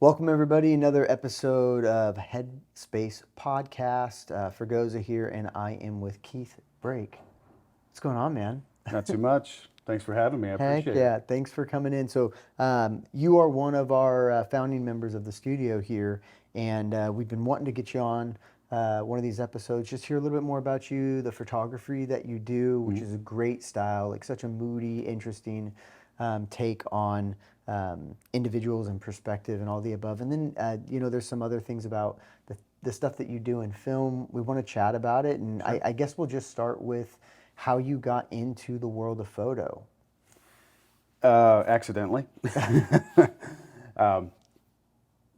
Welcome, everybody. Another episode of Headspace Podcast. Fergoza here, and I am with Keith Brake. What's going on, man? Not too much. Thanks for having me. I Heck appreciate yeah, it. thanks for coming in. So, you are one of our founding members of the studio here, and we've been wanting to get you on one of these episodes, just hear a little bit more about you, the photography that you do, which is a great style, like such a moody, interesting take on individuals and perspective and all the above. And then, there's some other things about the stuff that you do in film. We want to chat about it, and Sure. I guess we'll just start with how you got into the world of photo. Accidentally.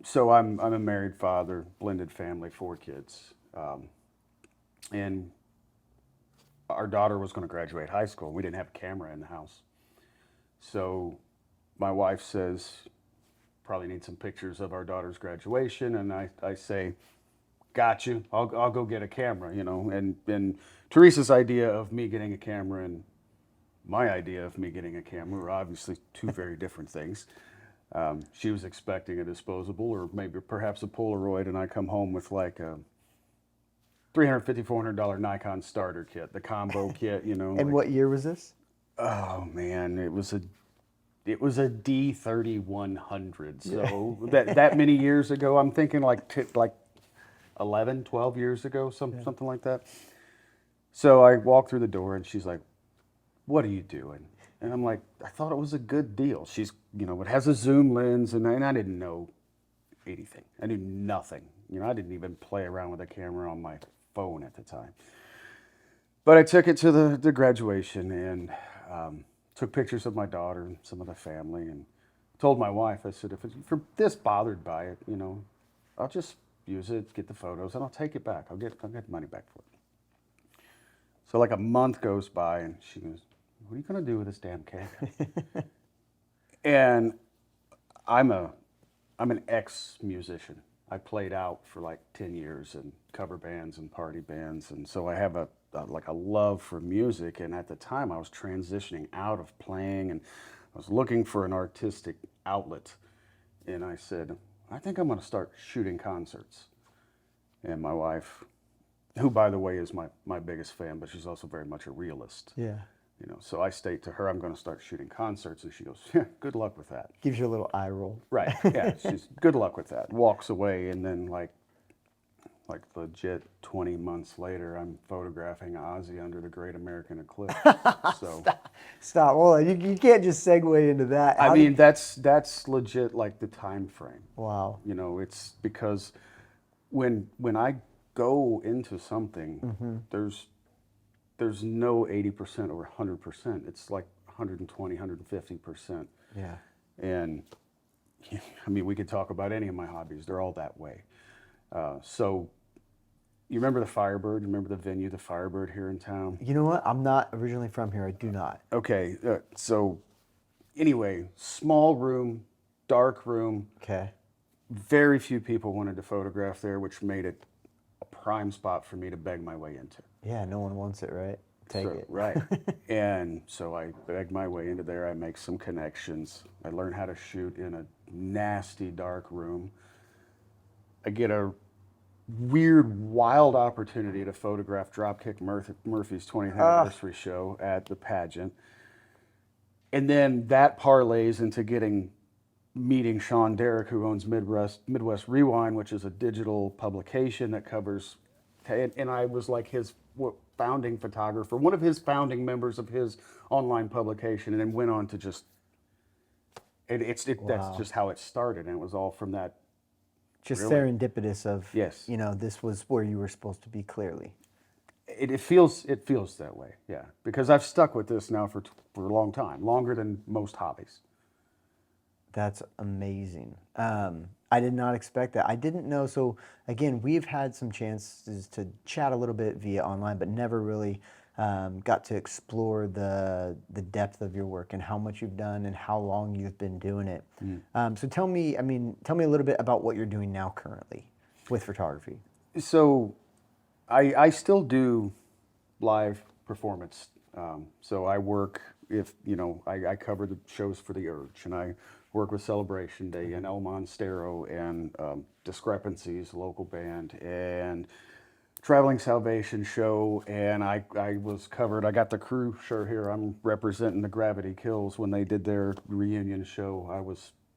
So I'm a married father, blended family, 4 kids, and our daughter was going to graduate high school. We didn't have a camera in the house, so my wife says, "Probably need some pictures of our daughter's graduation," and I say, "Got you. I'll go get a camera," And Teresa's idea of me getting a camera and my idea of me getting a camera were obviously two very different things. She was expecting a disposable or maybe perhaps a Polaroid, and I come home with like a $350, $400 Nikon starter kit, the combo kit, And like, what year was this? oh man, it was a D3100. So that many years ago, I'm thinking like 11, 12 years ago, something like that. So I walk through the door and she's like, "What are you doing?" And I'm like, "I thought it was a good deal." She's, it has a zoom lens, and I didn't know anything. I knew nothing. I didn't even play around with a camera on my phone at the time. But I took it to the graduation and took pictures of my daughter and some of the family, and told my wife, I said, if you're this bothered by it, I'll just use it, get the photos, and I'll take it back. I'll get money back for it. So like a month goes by, and she goes, "What are you going to do with this damn camera?" And I'm an ex-musician. I played out for like 10 years in cover bands and party bands, and so I have like a love for music. And at the time, I was transitioning out of playing, and I was looking for an artistic outlet. And I said, "I think I'm going to start shooting concerts." And my wife, who by the way is my biggest fan, but she's also very much a realist. Yeah. So I state to her, "I'm going to start shooting concerts," and she goes, "Yeah, good luck with that." Gives you a little eye roll. Right? Yeah, she's good luck with that. Walks away, and then like legit 20 months later, I'm photographing Ozzy under the Great American Eclipse. So Stop. Well, you can't just segue into that. I mean, that's legit like the time frame. Wow. It's because when I go into something, there's no 80% or 100%. It's like 120, 150%. Yeah. And I mean, we could talk about any of my hobbies. They're all that way. So you remember the Firebird? You remember the venue, the Firebird here in town? You know what? I'm not originally from here. I do not. Okay. So anyway, small room, dark room. Okay. Very few people wanted to photograph there, which made it a prime spot for me to beg my way into. Yeah, no one wants it, right? Take So, it. right. And so I begged my way into there. I make some connections. I learn how to shoot in a nasty dark room. I get a weird, wild opportunity to photograph Dropkick Murphy's 20th anniversary show at the pageant. And then that parlays into meeting Sean Derrick, who owns Midwest Rewind, which is a digital publication that covers, and I was like his founding photographer, one of his founding members of his online publication, and then went on to just, that's just how it started, and it was all from that. Just Really? serendipitous of, Yes. this was where you were supposed to be clearly. It feels that way, yeah, because I've stuck with this now for a long time, longer than most hobbies. That's amazing. I did not expect that. I didn't know. So again, we've had some chances to chat a little bit via online, but never really got to explore the depth of your work and how much you've done and how long you've been doing it. So tell me a little bit about what you're doing now currently with photography. So I still do live performance. So I work I cover the shows for The Urge, and I work with Celebration Day and El Monstero and Discrepancies, local band, and Traveling Salvation Show, and I was covered. I got the crew shirt here. I'm representing the Gravity Kills when they did their reunion show.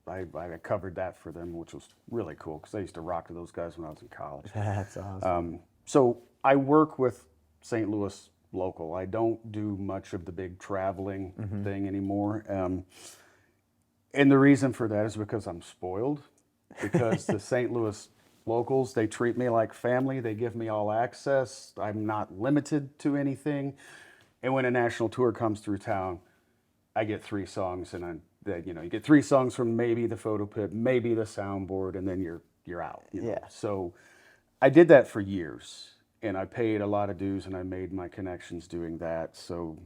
I covered that for them, which was really cool because I used to rock to those guys when I was in college. That's awesome. So I work with St. Louis local. I don't do much of the big traveling thing anymore. And the reason for that is because I'm spoiled, because the St. Louis locals, they treat me like family. They give me all access. I'm not limited to anything. And when a national tour comes through town, I get 3 songs, and you get 3 songs from maybe the photo pit, maybe the soundboard, and then you're out. Yeah. So I did that for years, and I paid a lot of dues, and I made my connections doing that. So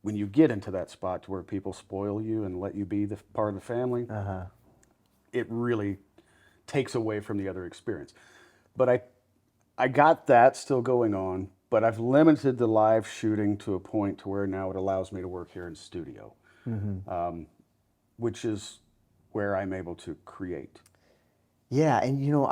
when you get into that spot to where people spoil you and let you be the part of the family, it really takes away from the other experience. But I got that still going on, but I've limited the live shooting to a point to where now it allows me to work here in studio, which is where I'm able to create. Yeah, and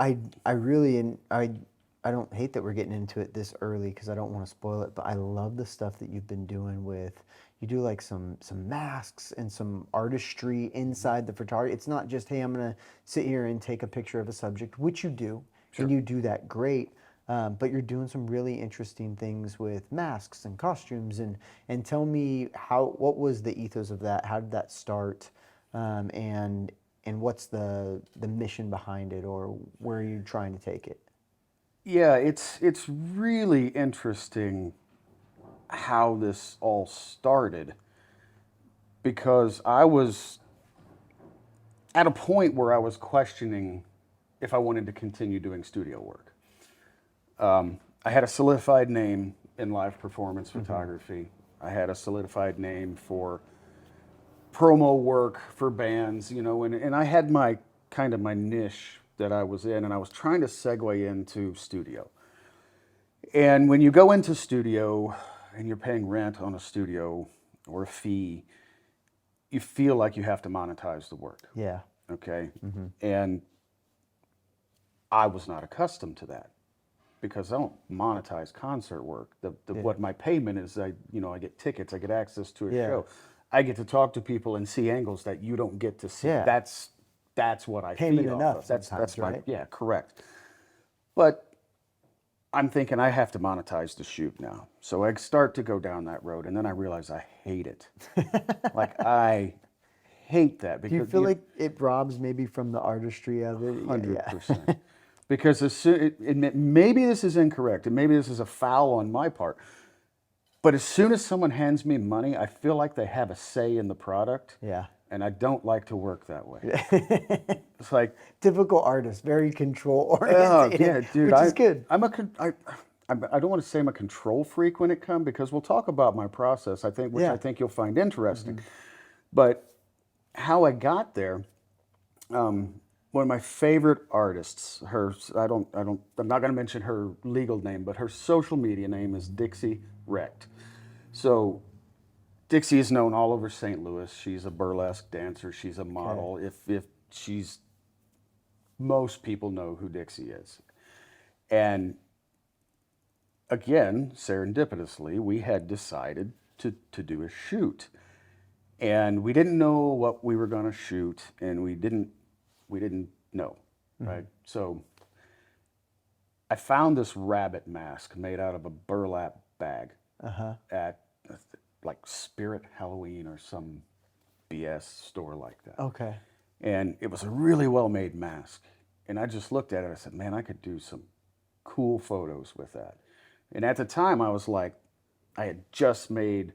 I really, and I don't hate that we're getting into it this early because I don't want to spoil it, but I love the stuff that you've been doing with, you do like some masks and some artistry inside the photography. It's not just, hey, I'm going to sit here and take a picture of a subject, which you do, and you do that great. But you're doing some really interesting things with masks and costumes, and tell me what was the ethos of that? How did that start? And what's the mission behind it, or where are you trying to take it? Yeah, it's really interesting how this all started, because I was at a point where I was questioning if I wanted to continue doing studio work. I had a solidified name in live performance photography. I had a solidified name for promo work for bands, and I had my niche that I was in, and I was trying to segue into studio. And when you go into studio and you're paying rent on a studio or a fee, you feel like you have to monetize the work. Yeah. Okay. And I was not accustomed to that, because I don't monetize concert work. What my payment is, I get tickets, I get access to a show. I get to talk to people and see angles that you don't get to see. Yeah. That's what I Payment feed enough off of. That's right? Yeah, correct. But I'm thinking I have to monetize the shoot now. So I start to go down that road, and then I realize I hate it. Like, I hate that. Because Do you feel like it robs maybe from the artistry of it? 100%. Because maybe this is incorrect, and maybe this is a foul on my part, but as soon as someone hands me money, I feel like they have a say in the product. Yeah. And I don't like to work that way. It's like, typical artist, very control oh oriented. yeah, dude, which is good. I don't want to say I'm a control freak when it comes, because we'll talk about my process, I think you'll find interesting. But how I got there, one of my favorite artists, I'm not going to mention her legal name, but her social media name is Dixie Wrecked. So Dixie is known all over St. Louis. She's a burlesque dancer. She's a model. Okay. Most people know who Dixie is. And again, serendipitously, we had decided to do a shoot. And we didn't know what we were going to shoot, and we didn't know, right? So I found this rabbit mask made out of a burlap bag at like Spirit Halloween or some BS store like that. Okay. And it was a really well-made mask. And I just looked at it, I said, man, I could do some cool photos with that. And at the time, I was like, I had just made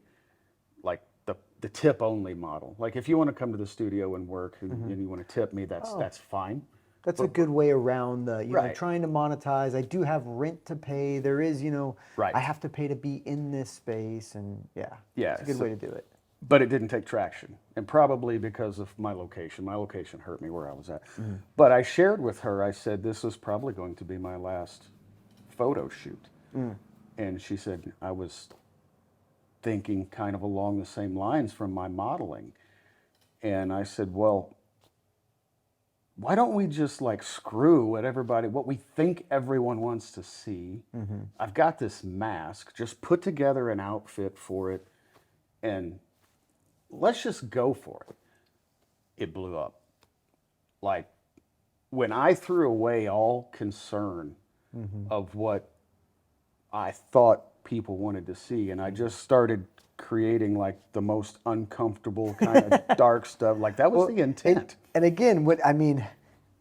like the tip-only model. Like, if you want to come to the studio and work and you want to tip me, that's fine. That's a good way around the, Right. trying to monetize. I do have rent to pay. There is, Right. I have to pay to be in this space, and Yeah, it's a good way to do it. But it didn't take traction, and probably because of my location. My location hurt me where I was at. But I shared with her, I said, this is probably going to be my last photo shoot. And she said, I was thinking kind of along the same lines from my modeling. And I said, well, why don't we just like screw what we think everyone wants to see? I've got this mask, just put together an outfit for it, and let's just go for it. It blew up. Like, when I threw away all concern of what I thought people wanted to see, and I just started creating like the most uncomfortable kind of dark stuff, like that was the intent. And again, what I mean,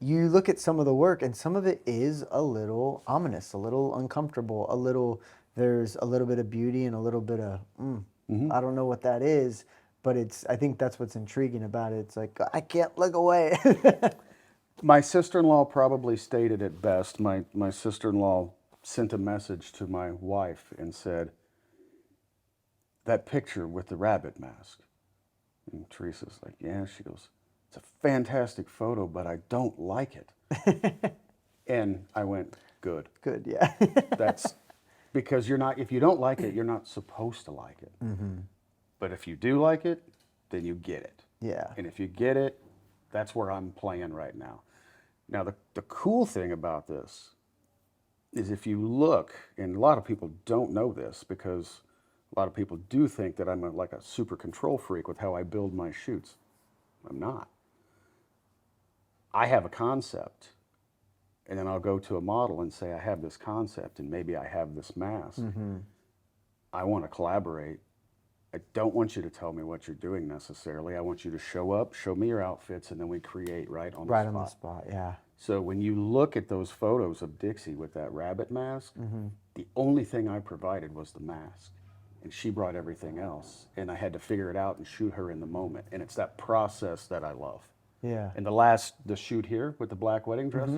you look at some of the work, and some of it is a little ominous, a little uncomfortable, a little. There's a little bit of beauty and a little bit of I don't know what that is, but it's. I think that's what's intriguing about it. It's like I can't look away. My sister-in-law probably stated it best. My sister-in-law sent a message to my wife and said, that picture with the rabbit mask. And Teresa's like, yeah. She goes, it's a fantastic photo, but I don't like it. And I went, good. Good, yeah. That's because if you don't like it, you're not supposed to like it. But if you do like it, then you get it. Yeah. And if you get it, that's where I'm playing right now. Now, the cool thing about this is if you look, and a lot of people don't know this because a lot of people do think that I'm like a super control freak with how I build my shoots. I'm not. I have a concept, and then I'll go to a model and say, I have this concept, and maybe I have this mask. I want to collaborate. I don't want you to tell me what you're doing necessarily. I want you to show up, show me your outfits, and then we create right on the spot. Right on the spot, yeah. So when you look at those photos of Dixie with that rabbit mask, the only thing I provided was the mask. And she brought everything else. And I had to figure it out and shoot her in the moment. And it's that process that I love. Yeah. And the shoot here with the black wedding dress,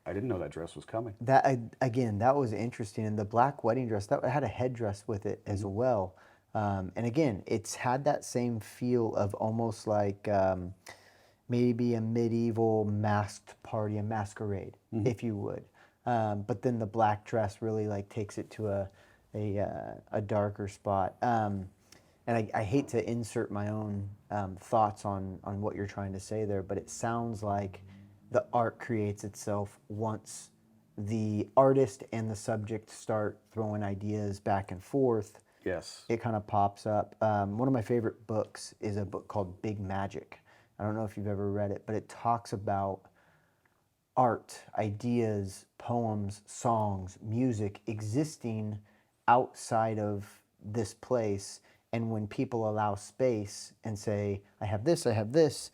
I didn't know that dress was coming. Again, that was interesting. And the black wedding dress, that had a headdress with it as well. And again, it's had that same feel of almost like maybe a medieval masked party, a masquerade, if you would. But then the black dress really like takes it to a darker spot. And I hate to insert my own thoughts on what you're trying to say there, but it sounds like the art creates itself once the artist and the subject start throwing ideas back and forth. Yes. It kind of pops up. One of my favorite books is a book called Big Magic. I don't know if you've ever read it, but it talks about art, ideas, poems, songs, music existing outside of this place. And when people allow space and say, I have this,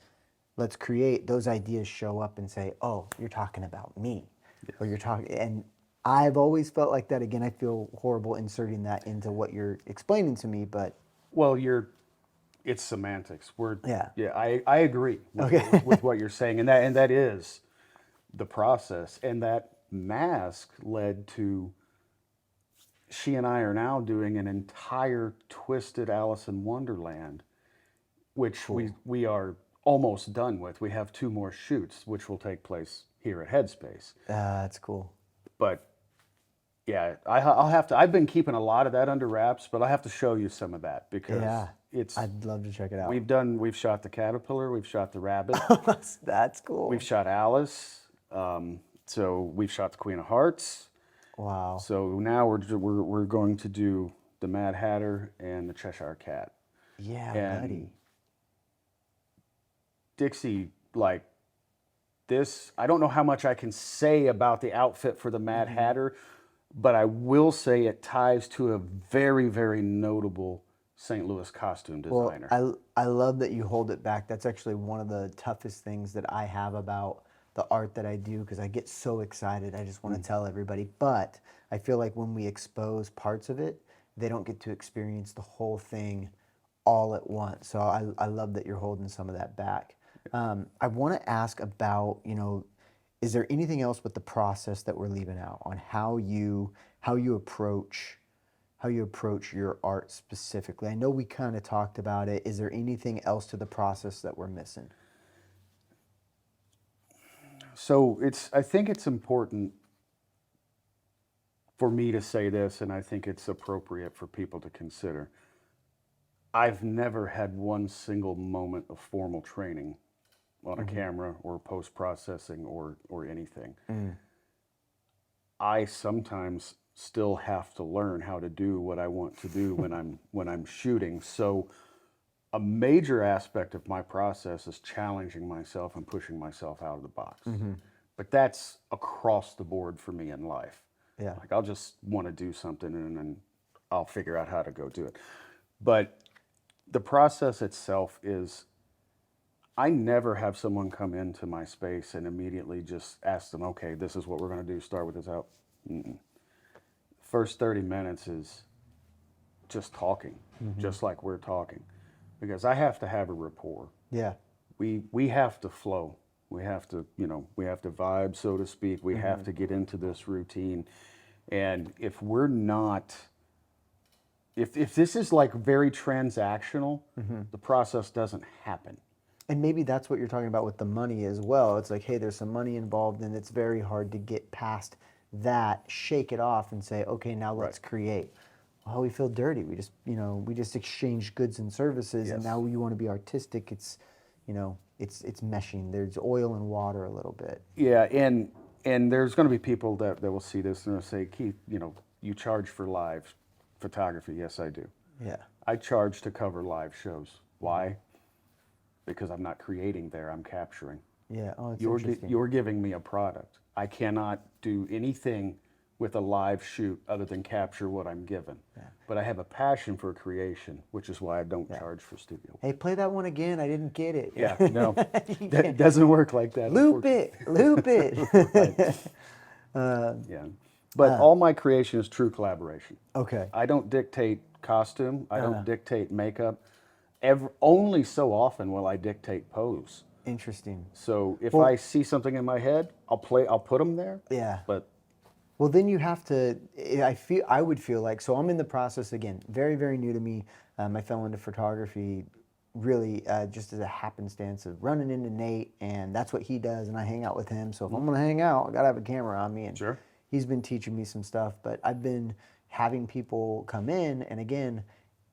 let's create, those ideas show up and say, oh, you're talking about me. Yes. Or you're talking, and I've always felt like that. Again, I feel horrible inserting that into what you're explaining to me, but. Well, it's semantics. I agree with what you're saying. And that is the process. And that mask led to, she and I are now doing an entire twisted Alice in Wonderland, which we are almost done with. We have 2 more shoots, which will take place here at Headspace. That's cool. But yeah, I'll have to. I've been keeping a lot of that under wraps, but I have to show you some of that because I'd love to check it out. We've shot the caterpillar, we've shot the rabbit. That's cool. We've shot Alice. So we've shot the Queen of Hearts. Wow. So now we're going to do the Mad Hatter and the Cheshire Cat. Yeah, and buddy. Dixie, like this, I don't know how much I can say about the outfit for the Mad Hatter, but I will say it ties to a very, very notable St. Louis costume designer. Well, I love that you hold it back. That's actually one of the toughest things that I have about the art that I do because I get so excited. I just want to tell everybody. But I feel like when we expose parts of it, they don't get to experience the whole thing all at once. So I love that you're holding some of that back. I want to ask about, is there anything else with the process that we're leaving out on how you approach your art specifically? I know we kind of talked about it. Is there anything else to the process that we're missing? So I think it's important for me to say this, and I think it's appropriate for people to consider. I've never had one single moment of formal training on a camera or post processing or anything. I sometimes still have to learn how to do what I want to do when I'm shooting. So a major aspect of my process is challenging myself and pushing myself out of the box. But that's across the board for me in life. Yeah. Like I'll just want to do something and then I'll figure out how to go do it. But the process itself is, I never have someone come into my space and immediately just ask them, okay, this is what we're going to do, start with this out. First 30 minutes is just talking, just like we're talking, because I have to have a rapport. Yeah. We have to flow. We have to, we have to vibe, so to speak. We have to get into this routine. And if we're not, if this is like very transactional, the process doesn't happen. And maybe that's what you're talking about with the money as well. It's like, hey, there's some money involved, and it's very hard to get past that, shake it off, and say, okay, now let's create. Well, we feel dirty. We just, we just exchange goods and services, and now you want to be artistic. It's, it's meshing. There's oil and water a little bit. Yeah, and there's going to be people that will see this and they'll say, Keith, you charge for live photography. Yes, I do. Yeah. I charge to cover live shows. Why? Because I'm not creating there, I'm capturing. Yeah, oh, it's You're interesting. you're giving me a product. I cannot do anything with a live shoot other than capture what I'm given. Yeah. But I have a passion for creation, which is why I don't charge for studio. Hey, play that one again. I didn't get it. Yeah, no, that doesn't work like that. Loop it. Yeah, but all my creation is true collaboration. Okay. I don't dictate costume. I don't dictate makeup. Only so often will I dictate pose. Interesting. So if I see something in my head, I'll put them there. Yeah. But well, then you have to. I would feel like, so I'm in the process again. Very, very new to me. I fell into photography really just as a happenstance of running into Nate, and that's what he does, and I hang out with him. So if I'm gonna hang out, I gotta have a camera on me, and Sure. He's been teaching me some stuff. But I've been having people come in, and again,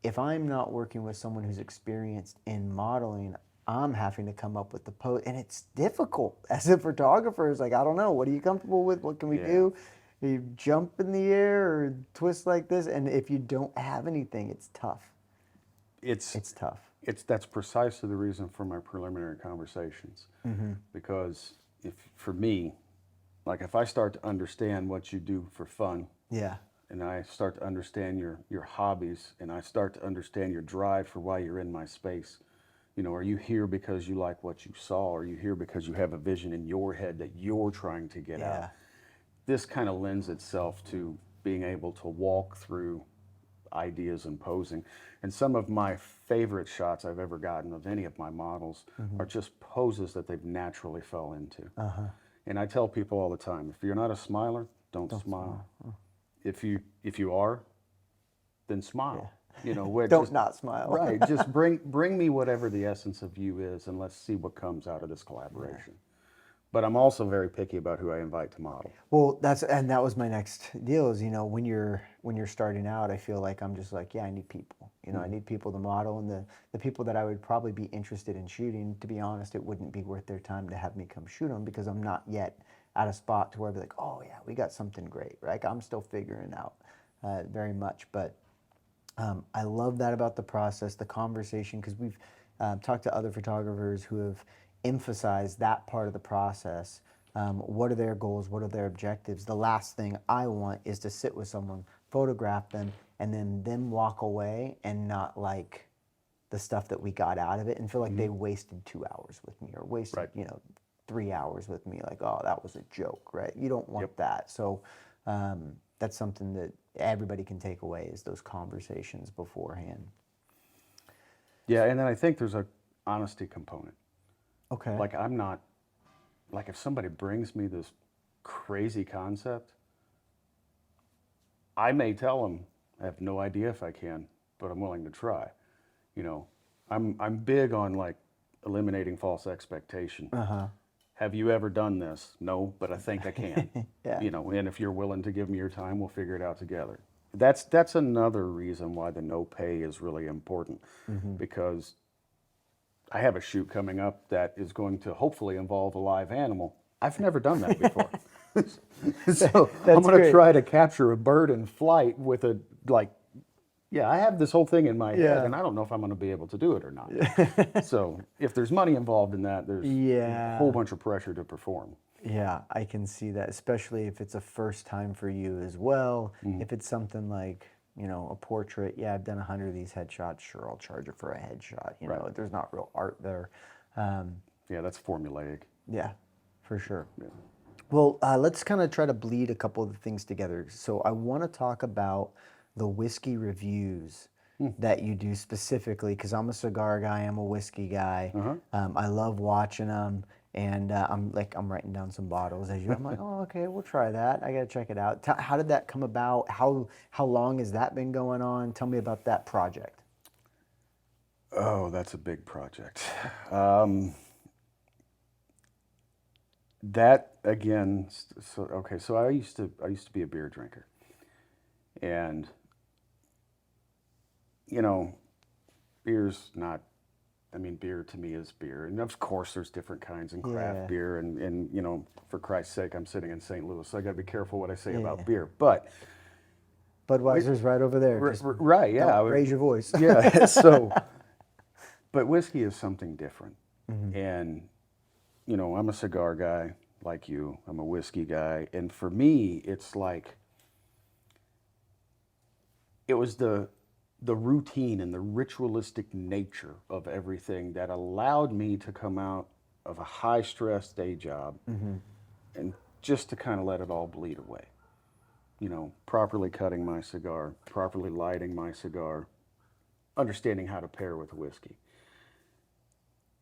if I'm not working with someone who's experienced in modeling, I'm having to come up with the pose, and it's difficult as a photographer. It's like, I don't know, what are you comfortable with? What can we do? You jump in the air or twist like this, and if you don't have anything, it's tough. It's tough. That's precisely the reason for my preliminary conversations. Because for me, like if I start to understand what you do for fun, Yeah. and I start to understand your hobbies, and I start to understand your drive for why you're in my space. Are you here because you like what you saw? Or are you here because you have a vision in your head that you're trying to get out? This kind of lends itself to being able to walk through ideas and posing. And some of my favorite shots I've ever gotten of any of my models are just poses that they've naturally fell into. And I tell people all the time, if you're not a smiler, don't smile. If you are, then smile. Don't not smile. Right. Just bring me whatever the essence of you is, and let's see what comes out of this collaboration. But I'm also very picky about who I invite to model. Well, that was my next deal is, when you're starting out, I feel like I'm just like, I need people. I need people to model, and the people that I would probably be interested in shooting, to be honest, it wouldn't be worth their time to have me come shoot them because I'm not yet at a spot to where I'd be like, oh yeah, we got something great, right? I'm still figuring out very much, but I love that about the process, the conversation, because we've talked to other photographers who have emphasized that part of the process. What are their goals? What are their objectives? The last thing I want is to sit with someone, photograph them, and then them walk away and not like the stuff that we got out of it and feel like they wasted 2 hours with me or wasted, 3 hours with me. Like, oh, that was a joke, right? You don't want that. So that's something that everybody can take away is those conversations beforehand. Yeah, and then I think there's a honesty component. Okay. Like I'm not, like if somebody brings me this crazy concept, I may tell them, I have no idea if I can, but I'm willing to try. I'm big on like eliminating false expectation. Have you ever done this? No, but I think I can. And if you're willing to give me your time, we'll figure it out together. That's another reason why the no pay is really important, because I have a shoot coming up that is going to hopefully involve a live animal. I've never done that before. So I'm going to great. try to capture a bird in flight with a, like, yeah, I have this whole thing in my head, Yeah. and I don't know if I'm going to be able to do it or not. So if there's money involved in that, there's a Yeah. whole bunch of pressure to perform. Yeah, I can see that, especially if it's a first time for you as well. Mm-hmm. If it's something like, you know, a portrait, yeah, I've done 100 of these headshots, sure, I'll charge it for a headshot. You know, Right. there's not real art there. Yeah, that's formulaic. Yeah, for sure. Yeah. Well, let's kind of try to bleed a couple of the things together. So I want to talk about the whiskey reviews that you do specifically, because I'm a cigar guy, I'm a whiskey guy. I love watching them, and I'm writing down some bottles as you. I'm like, oh, okay, we'll try that. I got to check it out. How did that come about? How long has that been going on? Tell me about that project. Oh, that's a big project. That again, so okay, so I used to be a beer drinker. And you know, beer's not, I mean, beer to me is beer. And of course there's different kinds in craft Yeah. beer and you know, for Christ's sake, I'm sitting in St. Louis, so I got to be careful what I say Yeah. about beer. But Budweiser's right over there. Just right, yeah. don't raise your voice. Yeah, so, but whiskey is something different. And, you know, I'm a cigar guy like you, I'm a whiskey guy. And for me, it's like, it was the routine and the ritualistic nature of everything that allowed me to come out of a high stress day job and just to kind of let it all bleed away. You know, properly cutting my cigar, properly lighting my cigar, understanding how to pair with whiskey.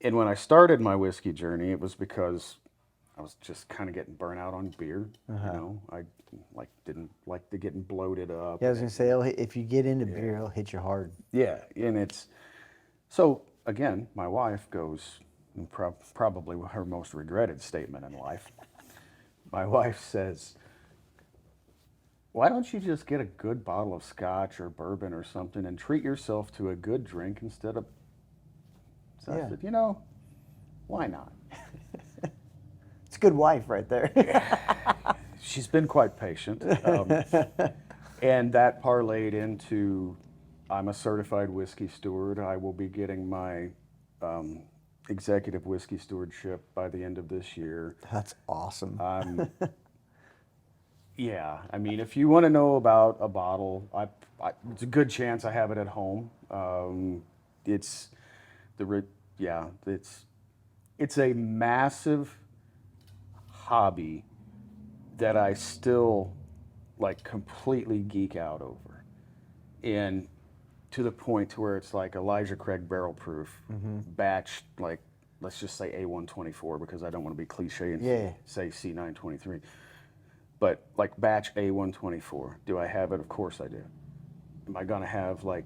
And when I started my whiskey journey, it was because I was just kind of getting burnt out on beer. You know, I didn't like the getting bloated up. Yeah, I was gonna say, if you get into beer, it'll hit you hard. Yeah, and it's so again, my wife goes, and probably her most regretted statement in life. My wife says, "Why don't you just get a good bottle of scotch or bourbon or something and treat yourself to a good drink instead of?" So I Yeah. said, "You know, why not?" It's a good wife right there. She's been quite patient. And that parlayed into, I'm a certified whiskey steward. I will be getting my executive whiskey stewardship by the end of this year. That's awesome. Yeah, I mean, if you want to know about a bottle, it's a good chance I have it at home. It's a massive hobby that I still like completely geek out over, and to the point to where it's like Elijah Craig barrel proof batch, like let's just say A124 because I don't want to be cliche and Yeah. say C923, but like batch A124. Do I have it? Of course I do. Am I gonna have like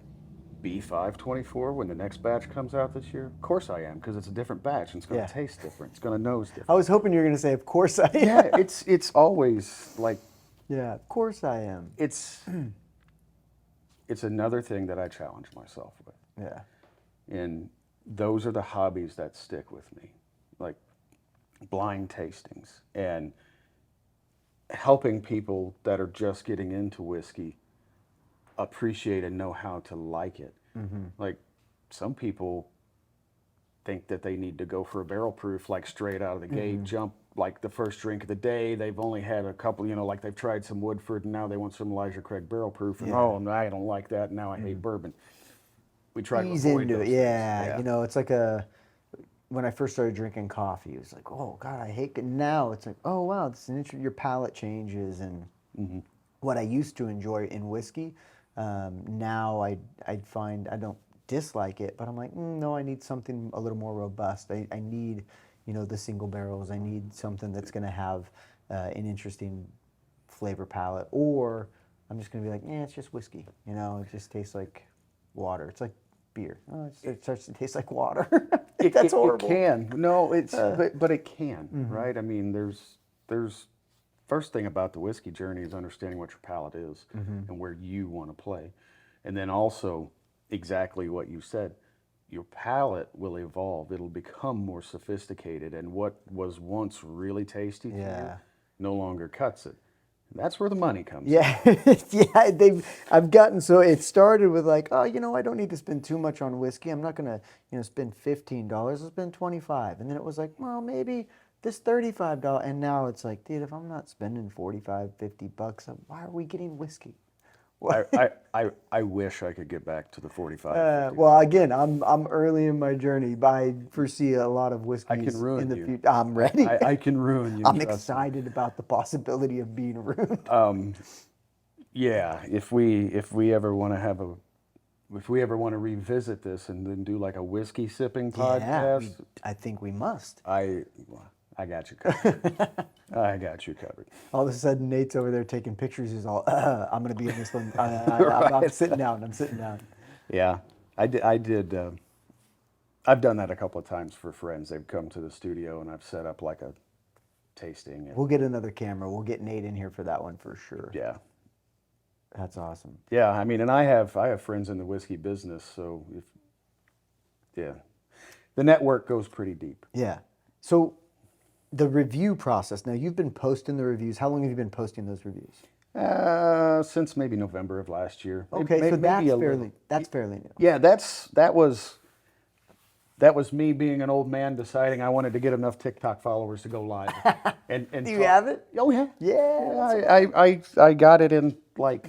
B524 when the next batch comes out this year? Of course I am, because it's a different batch and it's going to Yeah. taste different. It's going to nose different. I was hoping you were gonna say, of course I am. Yeah, it's always like Yeah, of course I am. it's another thing that I challenge myself with, Yeah. and those are the hobbies that stick with me, like blind tastings and helping people that are just getting into whiskey appreciate and know how to like it. Like some people think that they need to go for a barrel proof, like straight out of the gate, jump like the first drink of the day. They've only had a couple, you know, like they've tried some Woodford and now they want some Elijah Craig barrel proof. And Yeah. oh, no, I don't like that. Now I hate bourbon. We try to Ease avoid into those it. things. Yeah. You know, it's like when I first started drinking coffee, it was like, oh God, I hate it. Now it's like, oh wow, it's your palate changes, and what I used to enjoy in whiskey, now I'd find I don't dislike it, but I'm like, no, I need something a little more robust. I need, you know, the single barrels. I need something that's going to have an interesting flavor palette, or I'm just going to be like, yeah, it's just whiskey. You know, it just tastes like water. It's like beer. Oh, it starts to taste like water. That's horrible. It can. No, it's but it can, right? I mean, there's first thing about the whiskey journey is understanding what your palate is and where you want to play, and then also exactly what you said. your palate will evolve. It'll become more sophisticated, and what was once really tasty to you Yeah. no longer cuts it. That's where the money comes in. Yeah, yeah. I've gotten so it started with like, oh, I don't need to spend too much on whiskey. I'm not gonna, spend $15. I'll spend 25. And then it was like, well, maybe this $35. And now it's like, dude, if I'm not spending 45, $50, why are we getting whiskey? I wish I could get back to the 45. Well, again, I'm early in my journey, but I foresee a lot of whiskeys ruin in the you. future. I'm ready. I can ruin you. I'm trust me. excited about the possibility of being ruined. Yeah, if we ever want to revisit this and then do like a whiskey sipping podcast, I think we must. I got you covered. I got you covered. All of a sudden, Nate's over there taking pictures. He's all, I'm going to be in this one. I'm sitting down. I'm sitting down. Yeah, I did. I've done that a couple of times for friends. They've come to the studio and I've set up like a tasting. And, We'll get another camera. We'll get Nate in here for that one for sure. yeah. That's awesome. Yeah, I mean, and I have friends in the whiskey business, so the network goes pretty deep. Yeah. So the review process. Now you've been posting the reviews. How long have you been posting those reviews? Since maybe November of last year. Okay, so Maybe that's fairly new. Yeah, that was me being an old man deciding I wanted to get enough TikTok followers to go live. And Do you have it? Oh yeah. Yeah. I got it in like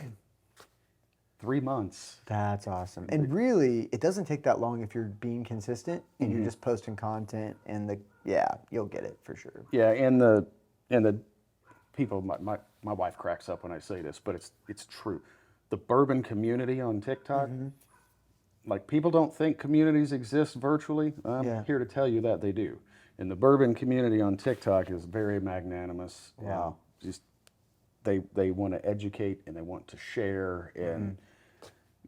3 months. That's awesome. And really, it doesn't take that long if you're being consistent and you're just posting content and you'll get it for sure. Yeah, and the people, my wife cracks up when I say this, but it's true. The bourbon community on TikTok, like people don't think communities exist virtually. I'm here to tell you that they do. And the bourbon community on TikTok is very magnanimous. Wow. Just they want to educate and they want to share and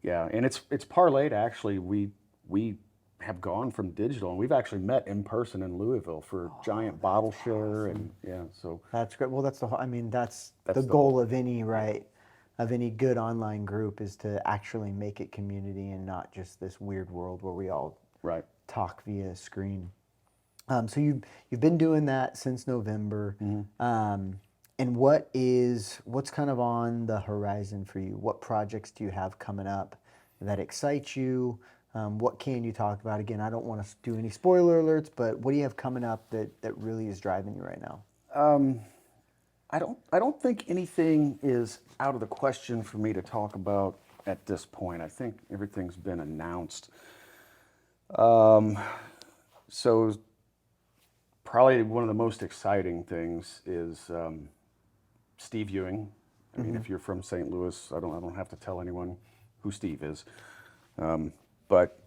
and it's parlayed. Actually, we have gone from digital and we've actually met in person in Louisville for giant bottle share and so That's great. Well, that's the whole, that's the the goal of any good online group is to actually make it community and not just this weird world where we all right. talk via screen. So you've been doing that since November. And what's kind of on the horizon for you? What projects do you have coming up that excite you? What can you talk about? Again, I don't want to do any spoiler alerts, but what do you have coming up that really is driving you right now? I don't think anything is out of the question for me to talk about at this point. I think everything's been announced. So probably one of the most exciting things is Steve Ewing. I mean, if you're from St. Louis, I don't have to tell anyone who Steve is. But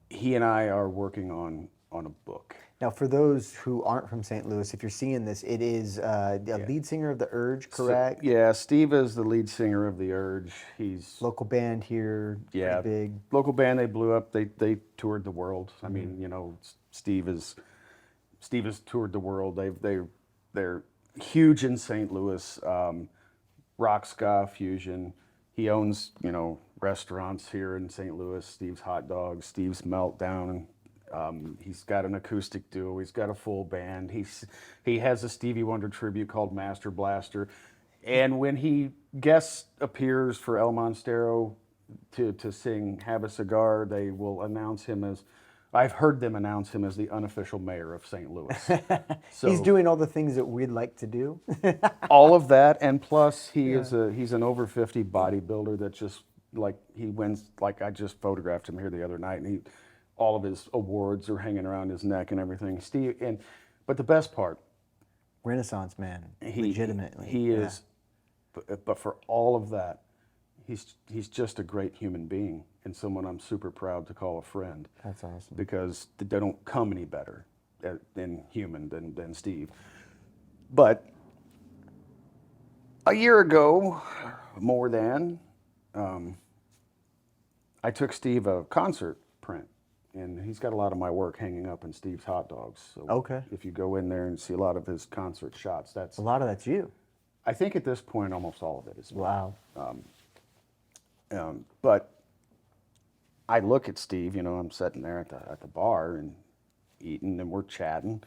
he and I are working on a book. Now, for those who aren't from St. Louis, if you're seeing this, it is the lead singer of The Urge, correct? So, Steve is the lead singer of The Urge. He's Local band here, pretty big. Local band. They blew up. They toured the world. I mean, Steve has toured the world. They're huge in St. Louis. Rock, ska, fusion. He owns restaurants here in St. Louis. Steve's Hot Dogs, Steve's Meltdown. He's got an acoustic duo. He's got a full band. He has a Stevie Wonder tribute called Master Blaster. And when he guest appears for El Monstero to sing Have a Cigar, they will announce him as, I've heard them announce him as the unofficial mayor of St. Louis. So, He's doing all the things that we'd like to do. all of that, and plus he's an over 50 bodybuilder that just he wins. Like I just photographed him here the other night, and all of his awards are hanging around his neck and everything. Steve, but the best part, Renaissance man, legitimately. He is, but for all of that, he's just a great human being and someone I'm super proud to call a friend. That's awesome. Because they don't come any better than Steve. But a year ago, more than, I took Steve a concert print. And he's got a lot of my work hanging up in Steve's Hot Dogs. So if you go in there and see a lot of his concert shots, a lot of that's you. I think at this point, almost all of it is. Wow. But I look at Steve, you know, I'm sitting there at the bar and eating, and we're chatting,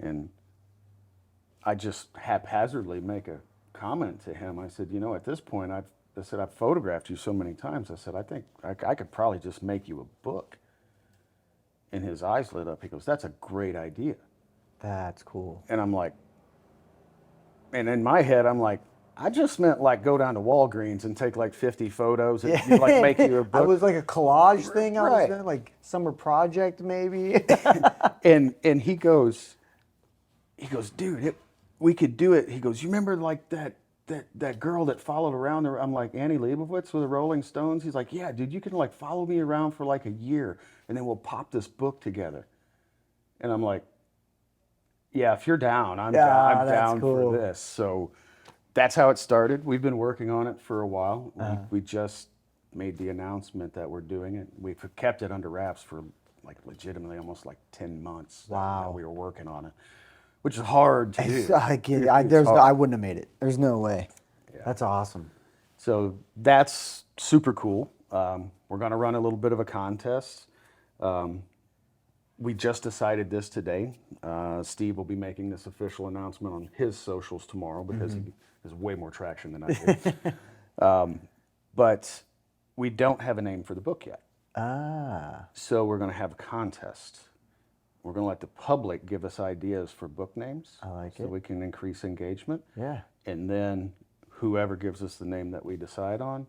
and I just haphazardly make a comment to him. I said, you know, at this point, I said, I've photographed you so many times. I said, I think I could probably just make you a book. And his eyes lit up. He goes, that's a great idea. That's cool. And I'm like, and in my head, I'm like, I just meant like go down to Walgreens and take like 50 photos and like make you a I book. was like a collage thing I was Right. doing, like summer project maybe. And he goes, dude, we could do it. He goes, you remember like that girl that followed around there? I'm like, Annie Leibovitz with the Rolling Stones? He's like, yeah, dude, you can like follow me around for like a year and then we'll pop this book together. And I'm like, yeah, if you're down, I'm that's down cool. for this. So that's how it started. We've been working on it for a while. We just made the announcement that we're doing it. We've kept it under wraps for like legitimately almost like 10 months. Wow. That we were working on it, which is hard to do. I get it. It's hard. I wouldn't have made it. There's no way. That's awesome. So that's super cool. We're going to run a little bit of a contest. We just decided this today. Steve will be making this official announcement on his socials tomorrow because he has way more traction than I do. But we don't have a name for the book yet. So we're going to have a contest. We're going to let the public give us ideas for book names. I like so it. we can increase engagement. Yeah. And then whoever gives us the name that we decide on,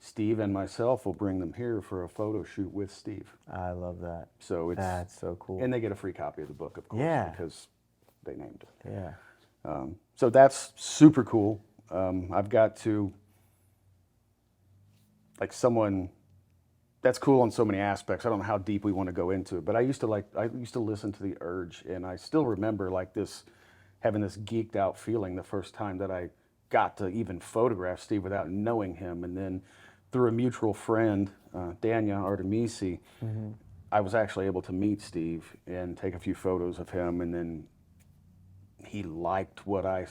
Steve and myself will bring them here for a photo shoot with Steve. I love that. So That's so cool. and they get a free copy of the book, of course, Yeah. because they named it. Yeah. So that's super cool. I've got to, like someone, that's cool on so many aspects. I don't know how deep we want to go into it, but I used to listen to The Urge, and I still remember like this, having this geeked out feeling the first time that I got to even photograph Steve without knowing him. And then through a mutual friend, Dania Artemisi, I was actually able to meet Steve and take a few photos of him, and then he liked what I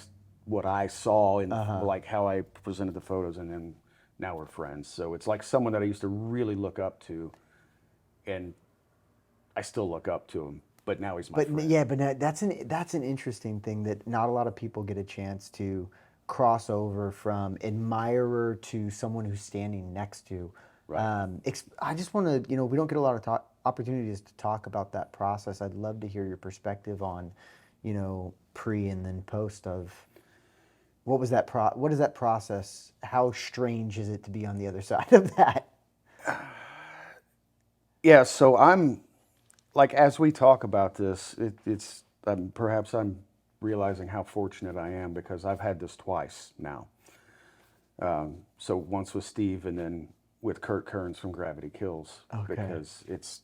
saw and like how I presented the photos, and then now we're friends. So it's like someone that I used to really look up to, and I still look up to him, but now he's my But friend. yeah, but that's an interesting thing that not a lot of people get a chance to cross over from admirer to someone who's standing next to. Right. I just want to, we don't get a lot of opportunities to talk about that process. I'd love to hear your perspective on, pre and then post of what was that what is that process? How strange is it to be on the other side of that? Yeah, so I'm like, as we talk about this, it's perhaps I'm realizing how fortunate I am because I've had this twice now. So once with Steve, and then with Kurt Kearns from Gravity Kills, Okay. because it's.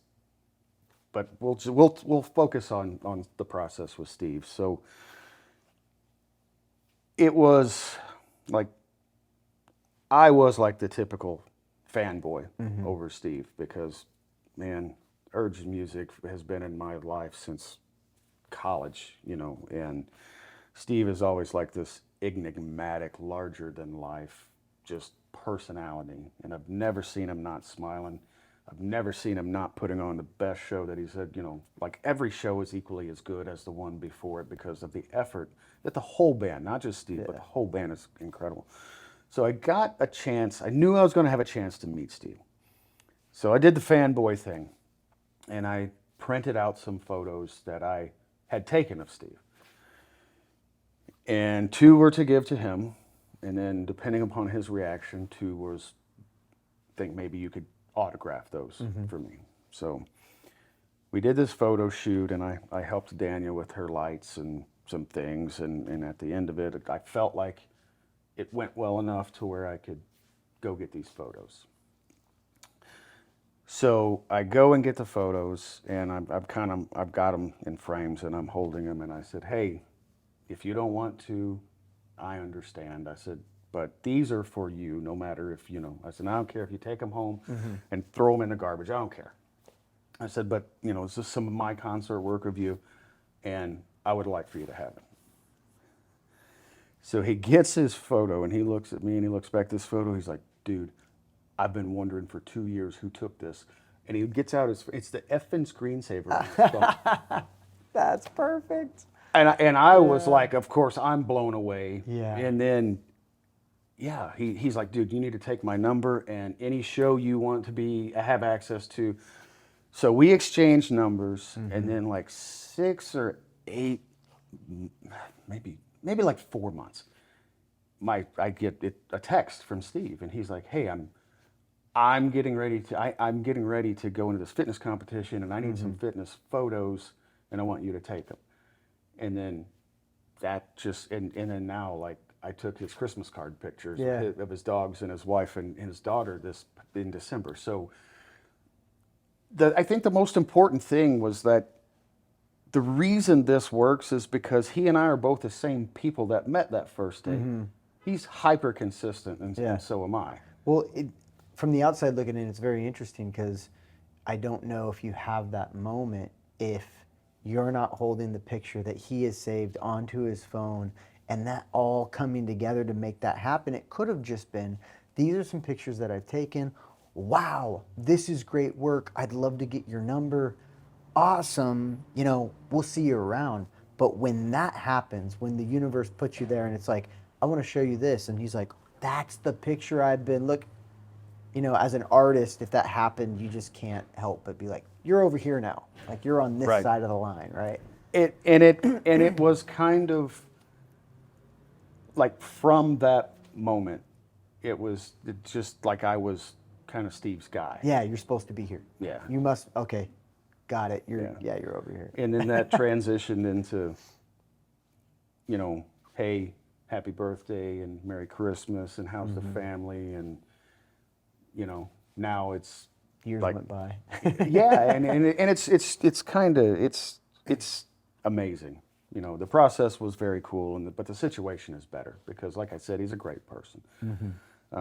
But we'll focus on the process with Steve. So it was like, I was like the typical fanboy over Steve because, man, Urge music has been in my life since college, and Steve is always like this enigmatic, larger than life, just personality. And I've never seen him not smiling. I've never seen him not putting on the best show that he said, like every show is equally as good as the one before it because of the effort that the whole band, not just Steve, but the whole band is incredible. So I got a chance, I knew I was going to have a chance to meet Steve. So I did the fanboy thing, and I printed out some photos that I had taken of Steve. And 2 were to give to him, and then depending upon his reaction, 2 was, think maybe you could autograph those for me. So we did this photo shoot, and I helped Dania with her lights and some things, and at the end of it, I felt like it went well enough to where I could go get these photos. So I go and get the photos, and I've got them in frames, and I'm holding them, and I said, hey, if you don't want to, I understand. I said, but these are for you, no matter if, I said, I don't care if you take them home and throw them in the garbage. I don't care. I said, but, it's just some of my concert work of you, and I would like for you to have it. So he gets his photo, and he looks at me, and he looks back at this photo. He's like, dude, I've been wondering for 2 years who took this. And he gets out it's the effing screensaver on his phone. That's perfect. And I was like, of course, I'm blown away. Yeah. And then, yeah, he's like, dude, you need to take my number and any show you want to have access to. So we exchanged numbers, and then like 6 or 8, maybe like 4 months, I get a text from Steve, and he's like, hey, I'm getting ready to go into this fitness competition, and I need some fitness photos, and I want you to take them. And then that just, and then now, like, I took his Christmas card pictures of his dogs and his wife and his daughter in December. So I think the most important thing was that the reason this works is because he and I are both the same people that met that first day. He's hyper consistent, and so am I. Well, from the outside looking in, it's very interesting because I don't know if you have that moment if you're not holding the picture that he has saved onto his phone, and that all coming together to make that happen. It could have just been, these are some pictures that I've taken. Wow, this is great work. I'd love to get your number. Awesome. You know, we'll see you around. But when that happens, when the universe puts you there and it's like, I want to show you this. And he's like, that's the picture I've been looking. You know, as an artist, if that happened, you just can't help but be like, you're over here now. Like, you're on this side of the line, right? It was kind of like, from that moment, it just like I was kind of Steve's guy. Yeah, you're supposed to be here. Yeah. You must, okay, got it. You're over here. And then that transitioned into, you know, hey, happy birthday and Merry Christmas and how's the family, and, you know, now it's Years like, went by. yeah, and it's kind of it's amazing. You know, the process was very cool, but the situation is better because, like I said, he's a great person.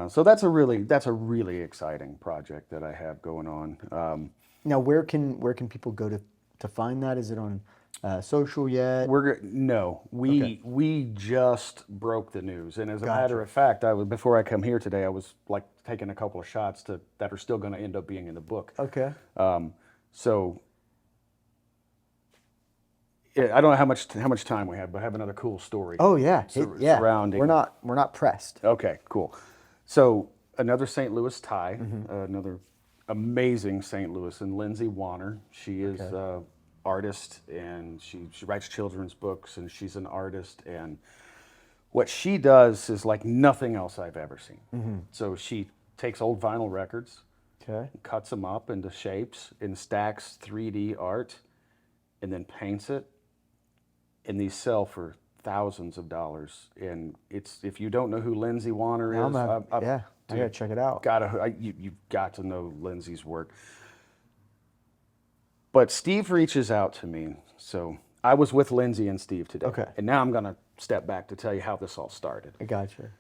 So that's a really exciting project that I have going on. Now, where can people go to find that? Is it on social yet? We just broke the news, and as a matter of fact, before I come here today, I was like taking a couple of shots that are still going to end up being in the book. Okay. So I don't know how much time we have, but I have another cool story. Oh yeah, surrounding. We're not pressed. Okay, cool. So another St. Louis tie, another amazing St. Louis, and Lindsay Wanner. She is artist, and she writes children's books, and she's an artist, and what she does is like nothing else I've ever seen. So she takes old vinyl records, cuts them up into shapes, and stacks 3D art, and then paints it, and these sell for thousands of dollars. And if you don't know who Lindsay Wanner is, I gotta check it out. You've got to know Lindsay's work. But Steve reaches out to me. So I was with Lindsay and Steve today. Okay. And now I'm going to step back to tell you how this all started. I gotcha.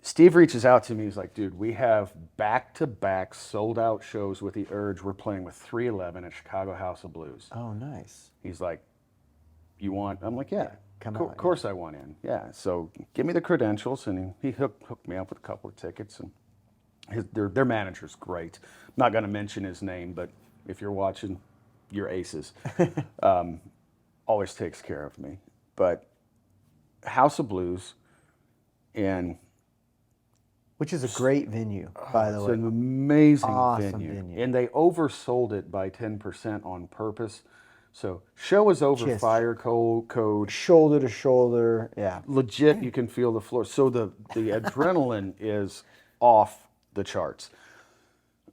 Steve reaches out to me. He's like, dude, we have back-to-back sold-out shows with The Urge. We're playing with 311 at Chicago House of Blues. Oh, nice. He's like, you want? I'm like, yeah. Come Of course I want in. Yeah. So give me the credentials, and he hooked me up with a couple of tickets. And their manager's great. I'm not going to mention his name, but if you're watching, you're aces. Always takes care of me. But House of Blues, and which is a great venue, by the way. it's an amazing Awesome venue. And they oversold it by 10% on purpose. So show is over Just fire code. Shoulder to shoulder, yeah. Legit, you can feel the floor. So the adrenaline is off the charts.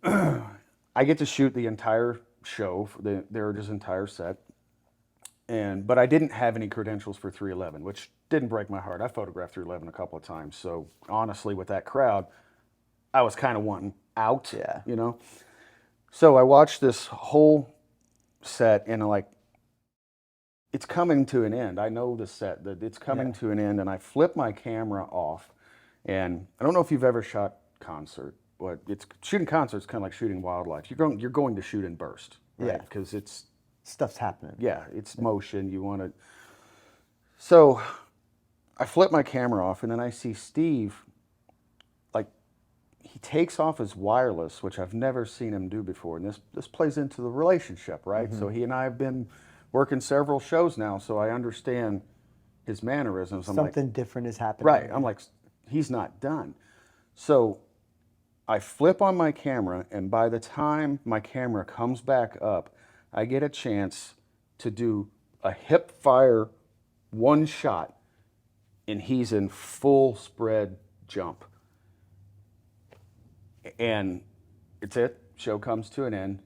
I get to shoot the entire show, the Urge's entire set, but I didn't have any credentials for 311, which didn't break my heart. I photographed 311 a couple of times. So honestly, with that crowd, I was kind of wanting out, you know? So I watched this whole set, and it's coming to an end. I know the set, that it's coming to an end, and I flip my camera off, and I don't know if you've ever shot concert, but shooting concerts kind of like shooting wildlife. You're going to shoot in burst, right? Because Stuff's happening. Yeah, it's motion. You want to. So I flip my camera off, and then I see Steve, he takes off his wireless, which I've never seen him do before. And this plays into the relationship, right? So he and I have been working several shows now, so I understand his mannerisms. I'm like, Something different is happening. right. I'm like, he's not done. So I flip on my camera, and by the time my camera comes back up, I get a chance to do a hip fire one shot, and he's in full spread jump. And it's it. Show comes to an end,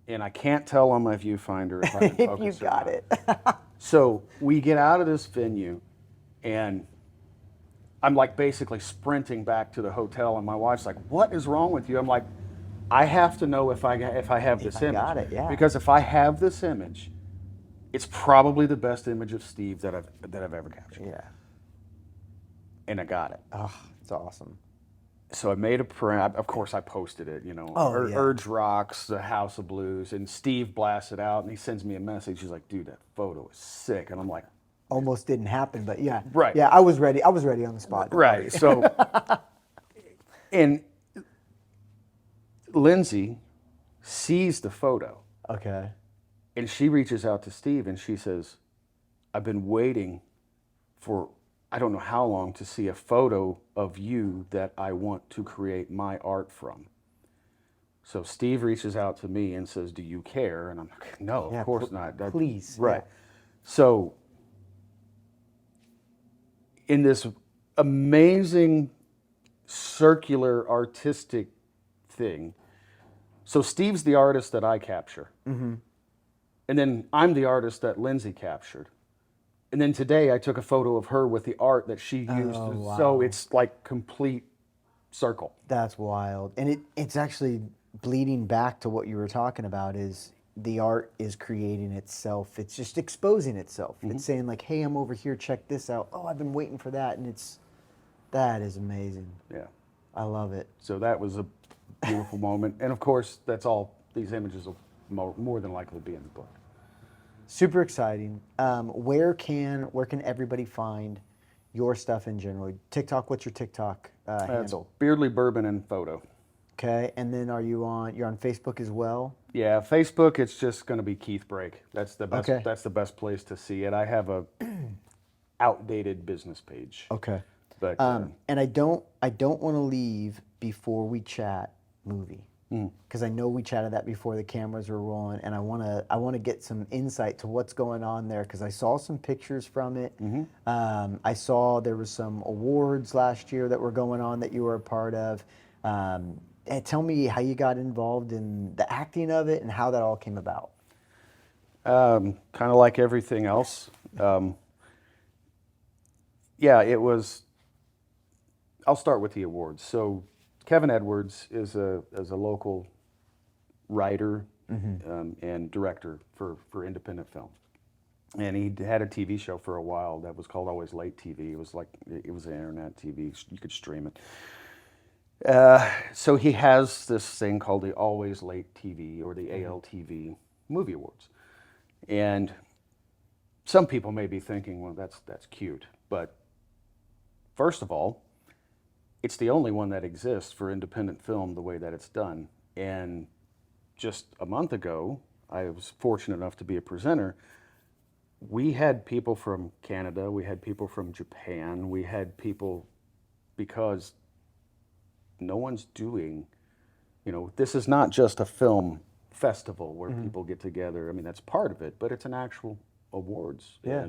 and I can't tell on my viewfinder if I'm in If you focus or got not. it. So we get out of this venue, and I'm like basically sprinting back to the hotel, and my wife's like, "What is wrong with you?" I'm like, "I have to know if I have this I image, got it, yeah. because if I have this image, it's probably the best image of Steve that I've ever captured." Yeah. And I got it. Oh, it's awesome. So I made a print. Of course, I posted it. You know, Oh, yeah. Urge Rocks, the House of Blues, and Steve blasts it out, and he sends me a message. He's like, "Dude, that photo is sick," and I'm like, Almost didn't happen, but yeah. Right. Yeah, I was ready. I was ready on the spot. Don't right. worry. So, and Lindsay sees the photo, Okay. and she reaches out to Steve, and she says, "I've been waiting for I don't know how long to see a photo of you that I want to create my art from." So Steve reaches out to me and says, "Do you care?" And I'm like, "No, Yeah, of course not. please, Right. yeah. So in this amazing circular artistic thing, so Steve's the artist that I capture. And then I'm the artist that Lindsay captured. And then today I took a photo of her with the art that she used. wow. So it's like complete circle. That's wild. And it's actually bleeding back to what you were talking about is the art is creating itself. It's just exposing itself. It's saying like, hey, I'm over here, check this out. Oh, I've been waiting for that. And that is amazing. Yeah. I love it. So that was a beautiful moment. And of course, that's all, these images will more than likely be in the book. Super exciting. Where can everybody find your stuff in general? TikTok, what's your TikTok handle? Beardley Bourbon and Photo. Okay. And then you're on Facebook as well? Yeah, Facebook, it's just going to be Keith Brake. That's the best. Okay. That's the best place to see it. I have a outdated business page. Okay. But And I don't want to leave before we chat movie, because I know we chatted that before the cameras were rolling, and I want to get some insight to what's going on there, because I saw some pictures from it. I saw there was some awards last year that were going on that you were a part of. And tell me how you got involved in the acting of it and how that all came about. kind of like everything else. Yeah, it was. I'll start with the awards. So Kevin Edwards is a local writer and director for independent film. And he had a TV show for a while that was called Always Late TV. It was an internet TV. You could stream it. So he has this thing called the Always Late TV, or the ALTV Movie Awards. And some people may be thinking, well, that's cute. But first of all, it's the only one that exists for independent film the way that it's done. And just a month ago, I was fortunate enough to be a presenter. We had people from Canada, we had people from Japan, we had people, because no one's doing, this is not just a film festival where people get together. I mean, that's part of it, but it's an actual awards. Yeah.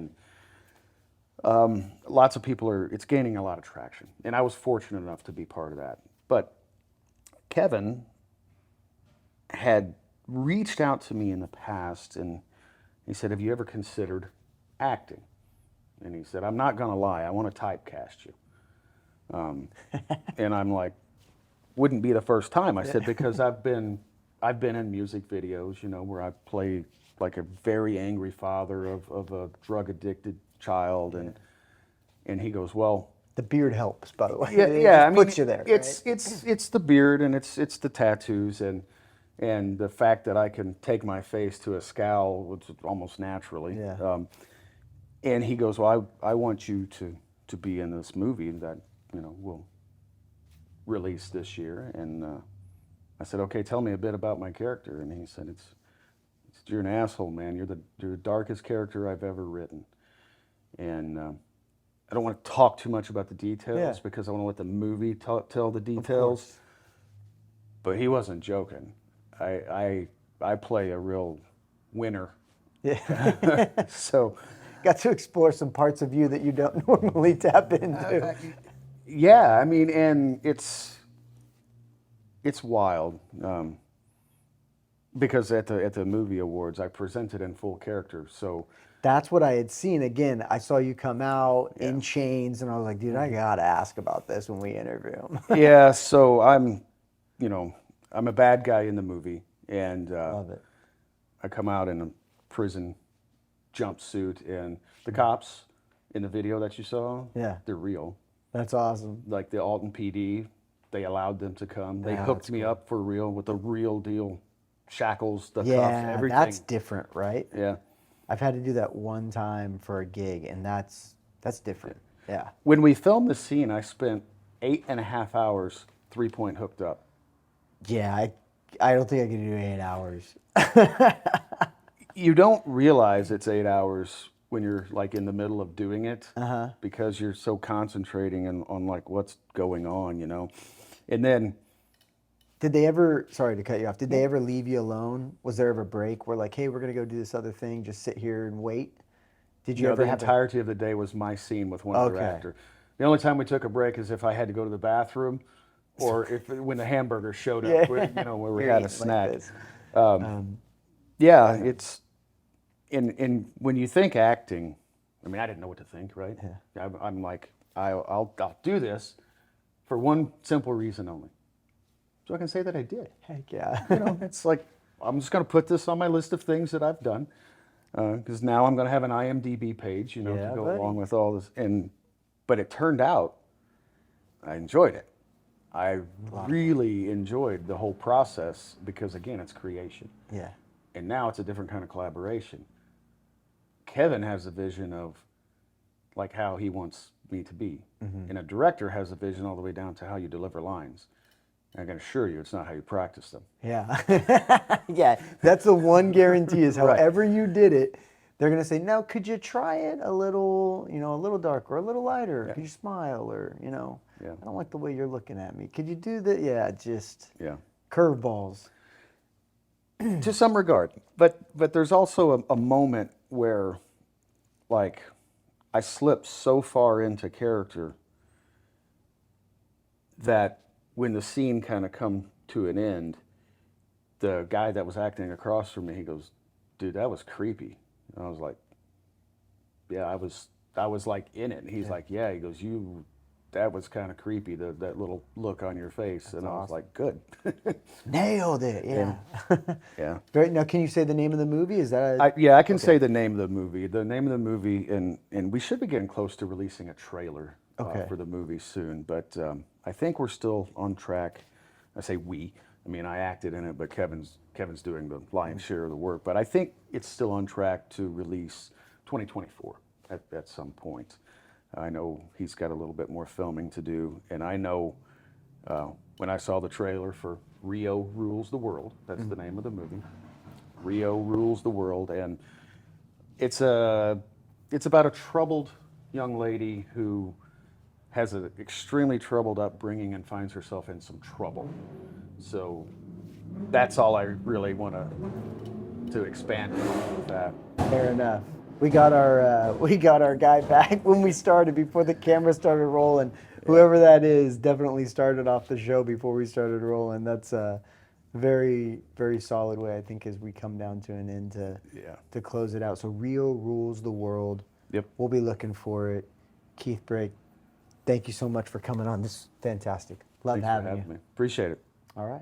And lots of people it's gaining a lot of traction. And I was fortunate enough to be part of that. But Kevin had reached out to me in the past, and he said, "Have you ever considered acting?" And he said, "I'm not going to lie, I want to typecast you." And I'm like, wouldn't be the first time. I said, because I've been in music videos, where I play like a very angry father of a drug addicted child, and he goes, "Well, The beard helps, by the way. yeah, It yeah, just puts you there. It's right? it's the beard, and it's the tattoos, and the fact that I can take my face to a scowl, which is almost naturally. Yeah. And he goes, "Well, I want you to be in this movie that will released this year, and I said, okay, tell me a bit about my character, and he said, it's you're an asshole, man. You're the darkest character I've ever written, and I don't want to talk too much about the details because I want to let the movie tell the details. But he wasn't joking. I play a real winner. Yeah. So Got to explore some parts of you that you don't normally tap into. yeah, I mean, and it's wild because at the movie awards I presented in full character. So That's what I had seen. Again, I saw you come out in chains, and I was like, dude, I gotta ask about this when we interview him. yeah, so I'm a bad guy in the movie, and Love it. I come out in a prison jumpsuit, and the cops in the video that you saw, Yeah. they're real. That's awesome. Like the Alton PD, they allowed them to come. They Yeah, hooked that's me up for real with the real deal shackles, the cuffs, Yeah, everything. that's different, right? Yeah. I've had to do that one time for a gig, and that's different. Yeah. When we filmed the scene, I spent 8.5 hours 3-point hooked up. Yeah, I don't think I could do 8 hours. You don't realize it's 8 hours when you're like in the middle of doing it because you're so concentrating on like what's going on, And then Did they ever, sorry to cut you off, did they ever leave you alone? Was there ever a break where like, hey, we're going to go do this other thing, just sit here and wait? Did you ever the have entirety of the day was my scene with one other Okay. actor. The only time we took a break is if I had to go to the bathroom or when the hamburger showed up, where we You're had a eating like snack. this. Yeah, it's in when you think acting, I mean, I didn't know what to think, right? Yeah. I'm like, I'll do this for one simple reason only, so I can say that I did. Heck yeah. It's like I'm just going to put this on my list of things that I've done because now I'm going to have an IMDb page, Yeah, to go buddy. along with all this. But it turned out I enjoyed it. I really enjoyed the whole process because again, it's creation. Yeah. And now it's a different kind of collaboration. Kevin has a vision of like how he wants me to be. And a director has a vision all the way down to how you deliver lines. And I can assure you, it's not how you practice them. Yeah. Yeah. That's the one guarantee is Right. however you did it, they're going to say, now, could you try it a little, a little darker, a little lighter? Could you smile or, Yeah. I don't like the way you're looking at me. Could you do that? Yeah, just Yeah. curveballs. To some regard. But there's also a moment where, like, I slipped so far into character that when the scene kind of come to an end, the guy that was acting across from me, he goes, dude, that was creepy. And I was like, yeah, I was like in it. And he's like, yeah, he goes, that was kind of creepy, that little look on your face. And I was like, good. Nailed it. Yeah. Yeah. Right now, can you say the name of the movie? Is that I can say the name of the movie. The name of the movie, and we should be getting close to releasing a trailer Okay. for the movie soon. But I think we're still on track. I say we. I mean, I acted in it, but Kevin's doing the lion's share of the work. But I think it's still on track to release 2024 at some point. I know he's got a little bit more filming to do, and I know when I saw the trailer for Rio Rules the World, that's the name of the movie. Rio Rules the World, and it's about a troubled young lady who has an extremely troubled upbringing and finds herself in some trouble. So that's all I really want to expand on with that. Fair enough. We got our guy back when we started before the camera started rolling. Whoever that is definitely started off the show before we started rolling. That's a very, very solid way, I think, as we come down to an end to close it out. So Rio Rules the World. Yep. We'll be looking for it. Keith Brake, thank you so much for coming on. This is fantastic. Love Thanks for having having you. me. Appreciate it. All right.